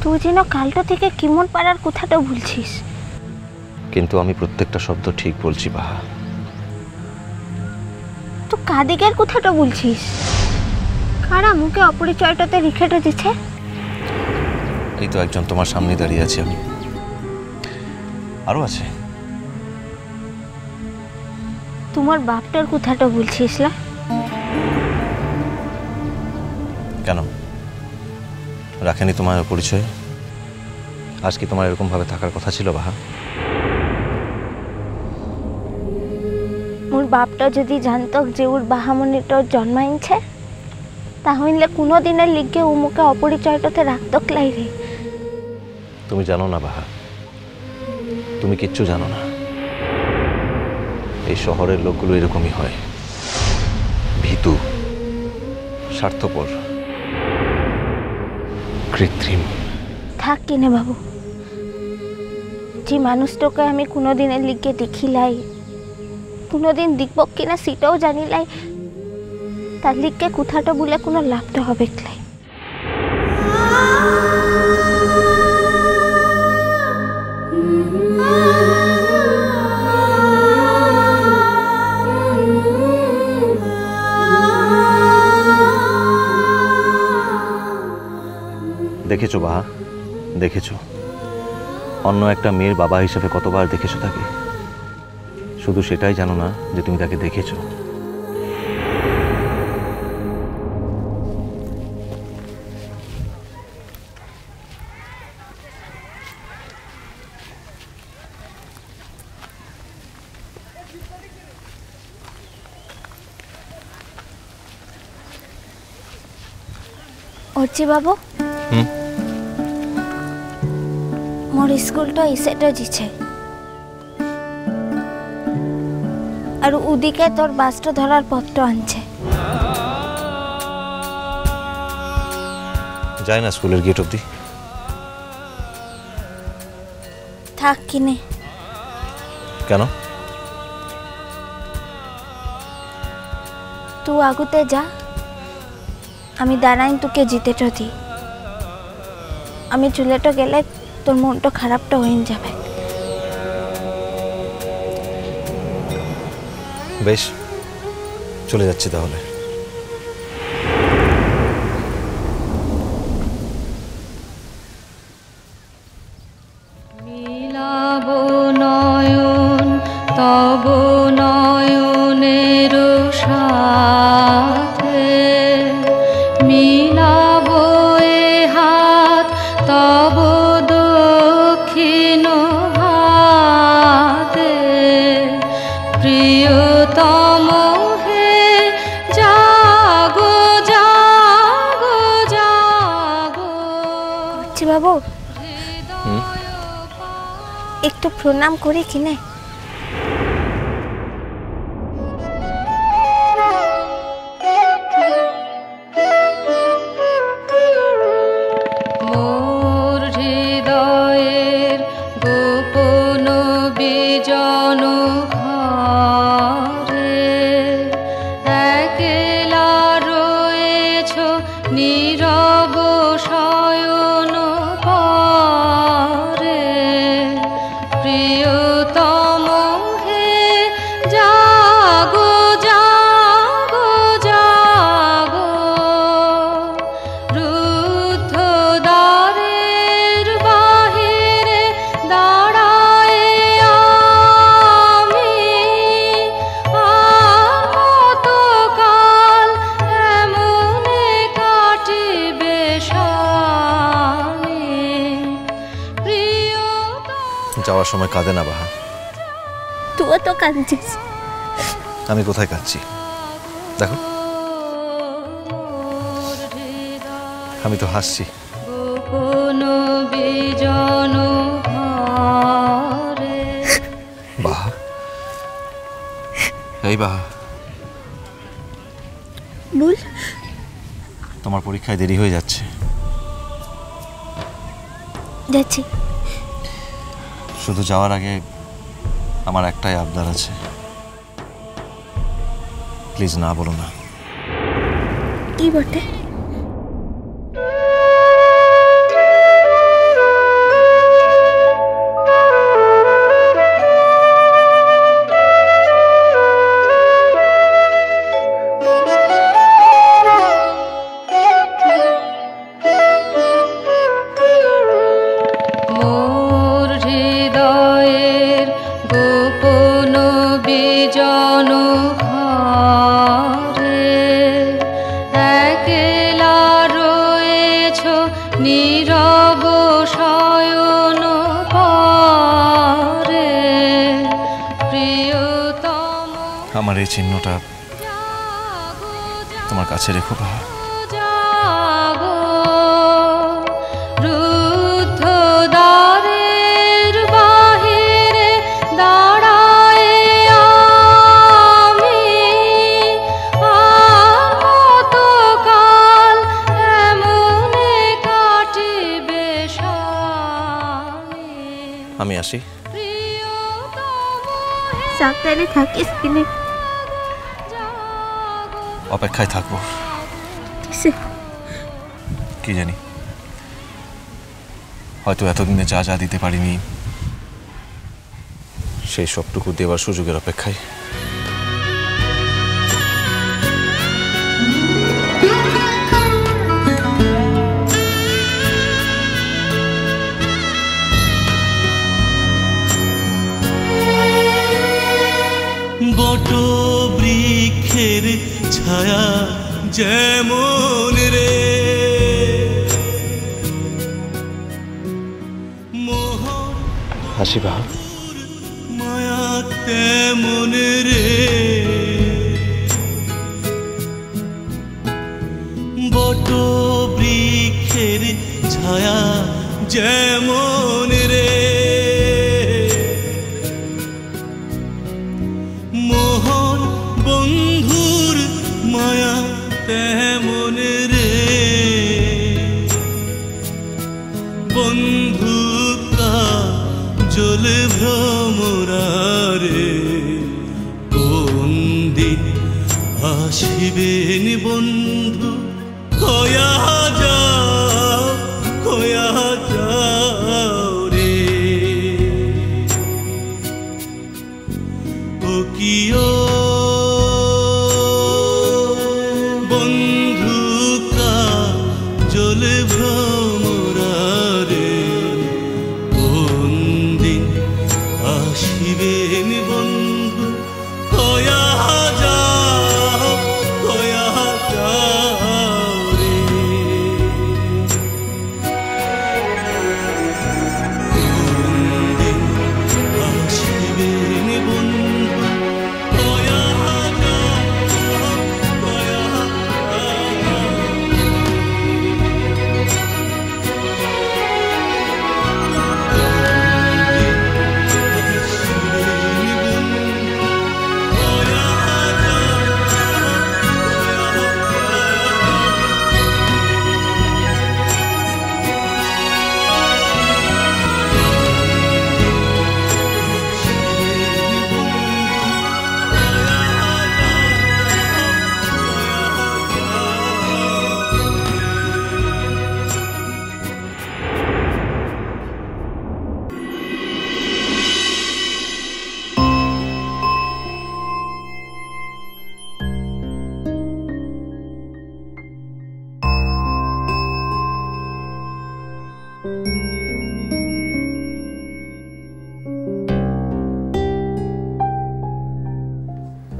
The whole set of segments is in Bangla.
তুই যেন কালটা থেকে কেমন পাড়ার কথাটা বলছিস, কিন্তু আমি প্রত্যেকটা শব্দ ঠিক বলছি বাহা। তো কাদিকের কথাটা বলছিস? কারা মুখে অপরিচয়টাতে রেখেটা দিচ্ছে? এই তো একজন তোমার সামনে দাঁড়িয়ে আছি আমি, আরো আছে। তোমার বাপটার কথাটা বলছিস না? কেন রাখেনি তোমার পরিচয়? আজ কি তোমার এরকম ভাবে থাকার কথা ছিল বাহা? মোর বাপটা যদি জানত যে ওর বাহামণিটা জন্মাইছে, তাহলে কোনোদিনের লিগে ও মুখে অপরিচয়টাতে রাখত ক্লাই রে। তুমি জানো না বাহা, তুমি কিচ্ছু জানো না। এই শহরের লোকগুলো এরকমই হয়, ভীতু, স্বার্থপর, কৃত্রিম। থাক কিনে বাবু, যে মানুষটাকে আমি কোনোদিনের লিগে দেখিলাই, কোনোদিন দেখব কিনা সেটাও জানিলাই, তার লিগে কথাটা বলে কোনো লাভ তো হবে ক্লাই। দেখেছো বাহা, দেখেছো অন্য একটা মেয়ের বাবা হিসেবে কতবার দেখেছো তাকে, শুধু সেটাই জানো না যে তুমি তাকে দেখেছো। অর্চি বাবু, মোর স্কুলটা ইসেটা দিছে, আর ওদিকে তোর বাসটা ধরার পথটা আনছে। যায় না স্কুলের গেট অব্দি? থাক কিনে। কেন? তুই আগুতে যা, আমি দাঁড়াই তোকে জিতেটা দি। আমি চুলেটা গেলে তোর মনটা খারাপটা হয়ে যাবে। বেশ, চলে যাচ্ছি তাহলে। মিলাব নয়ন তব নয়নের সাথে, মিলাব এ হাত তব দক্ষিণ হাতে, প্রিয়তম হে জাগো জাগো জাগো। অর্চি বাবু, একটু প্রণাম করি কিনে। মোর হৃদয়ের গোপন বিজন ঘরে, একলা রয়েছ নীরব শয়ন পরে, প্রিয়তম হে জাগো জাগো জাগো, রুদ্ধ দ্বারের বাহিরে দাঁড়ায় আমি, আর কতকাল এমনে কাটিবে স্বামী, প্রিয়তম। যাওয়ার সময় কাঁদে না বাহা। তুইও তো কাঁদছিস। আমি কোথায় কাঁদছি দেখো, আমি তো হাসছি। গোপন বিজন ঘরে। বাহা, এই বাহা, বল। তোমার পরীক্ষায় দেরি হয়ে যাচ্ছে। যাচ্ছি। শুধু যাওয়ার আগে আমার একটাই আবদার আছে, প্লিজ না বলো না। কি বটে? রব শয়ন পরে প্রিয়তম আমার এই চিহ্নটা তোমার কাছে রেখো বাবা। জাগো রুদ্ধ দ্বারের বাহিরে দাঁড়ায় আমি আর কতকাল এমনে কাটিবে স্বামী আমি আসি। সাবধানে থাকিস কিনে। অপেক্ষায় থাকবো। কি জানি, হয়তো এতদিনে যা যা দিতে পারিনি সেই সবটুকু দেওয়ার সুযোগের অপেক্ষায়। বট বৃক্ষের ছায়া যেমন রে মোহন হাসি বাবা। মায়া তেমন রে বট বৃক্ষের ছায়া যেমন রে মোহন বন্ধুর মায়া তেমন রে বন্ধু কাজল ভ্রমরা রে কোন দিন আসিবেন বন্ধু খয়া যাও রে ও কিও বন্ধু কাজল ভ্রমরা রে কোন দিন আসিবেন বন্ধু খয়া যাও রে কোন দিন আসিবেন বন্ধু খয়া যাও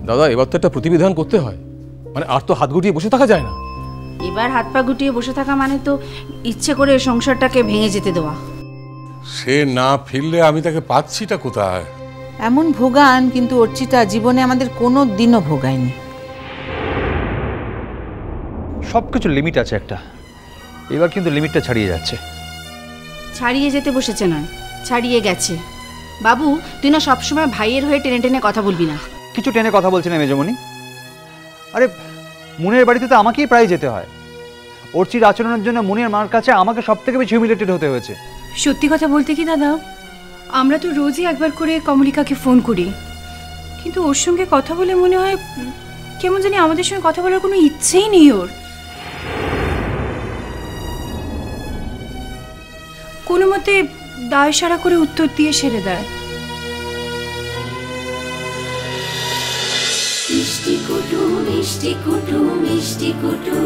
দাদা, এবার তো একটা প্রতিবিধান করতে হয়, মানে আর তো হাত গুটিয়ে বসে থাকা যায় না। এবার হাত পা গুটিয়ে বসে থাকা মানে তো ইচ্ছে করে সংসারটাকে ভেঙে যেতে দেওয়া। সে না ফিরলে আমি তাকে পাচ্ছিটা কোথায়? এমন ভোগান, কিন্তু অর্চিতা জীবনে আমাদের কোনো দিনও ভোগায়নি। সব কিছু লিমিট আছে একটা, এবার কিন্তু লিমিটটা ছাড়িয়ে যাচ্ছে। ছাড়িয়ে যেতে বসেছে নয়, ছাড়িয়ে গেছে। বাবু, তুই না সবসময় ভাইয়ের হয়ে টেনে টেনে কথা বলবি না। কিছু টেনে কথা বলছি না মেজমণি। আরে মুনির বাড়িতে তো আমাকেই প্রায় যেতে হয়। অর্চির আচরণের জন্য মুনির মার কাছে আমাকে সব থেকে বেশি হিউমিলেটেড হতে হয়েছে। সত্যি কথা বলতে কি দাদা, আমরা তো রোজই একবার করে কমলিকাকে ফোন করি, কিন্তু ওর সঙ্গে কথা বলে মনে হয় কেমন জানি আমাদের সঙ্গে কথা বলার কোনো ইচ্ছেই নেই ওর। কোনো মতে দায় সারা করে উত্তর দিয়ে সেরে দেয়। মিষ্টি কুটু মিষ্টি কুটু মিষ্টি কুটু।